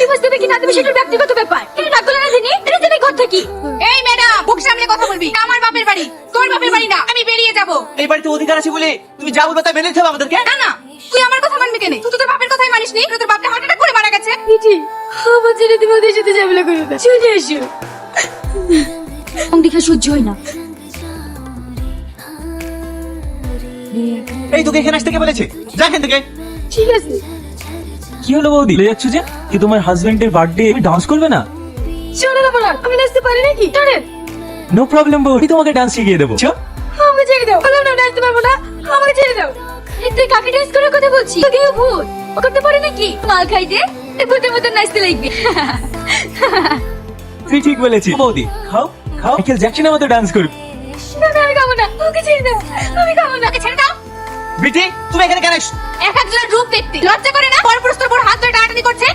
Divorce দেবে কিনা তুমি সেটা ব্যক্তিগত ব্যাপার। এটা না করলে না জানি এটা জানি ঘর থাকি। এই ম্যাডাম, বুক সামলে কথা বলবি। আমার বাপের বাড়ি, তোর বাপের বাড়ি না। আমি বেরিয়ে যাব। এই বাড়িতে অধিকার আছে বলে তুমি যা বলবে তাই মেনে নিতে হবে আমাদেরকে। না না, তুই আমার কথা মানবি কেন? তুই তো তোর বাপের কথাই মানিসনি। তোর বাপটা হার্ট অ্যাটাক করে মারা গেছে। বিটি আমার ছেলে তুমি ওদের সাথে ঝামেলা করো না, চলে এসো। দেখা সহ্য হয় না। এই তোকে এখানে আসতে কে বলেছে? যা এখান থেকে। ঠিক আছে কি হলো বৌদি, বলে যাচ্ছ যে কি তোমার হাজবেন্ডের বার্থডে তুমি ডান্স করবে না? চলে না বলা, আমি নাচতে পারি নাকি? চলে নো প্রবলেম বৌদি, তোমাকে ডান্স শিখিয়ে দেবো। চল। আমাকে ছেড়ে দাও, বললাম না নাচতে পারবো না, আমাকে ছেড়ে দাও। এই তুই কাকে ডান্স করার কথা বলছিস? তোকে ভূত ও করতে পারে নাকি? মাল খাই যে এই ভূতের মতো নাচতে লাগবে। তুই ঠিক বলেছিস বৌদি, খাও খাও, মাইকেল জ্যাকসনের মতো ডান্স করবে। না না আমি খাবো না, ওকে ছেড়ে দাও, আমি খাবো না। ওকে ছেড়ে দাও। বিটি তুমি এখানে কেন এসছো? এক একজনের রূপ দেখতে লজ্জা করে না? পরপুরুষ তোর বড় হাত ধরে টানাটানি করছে।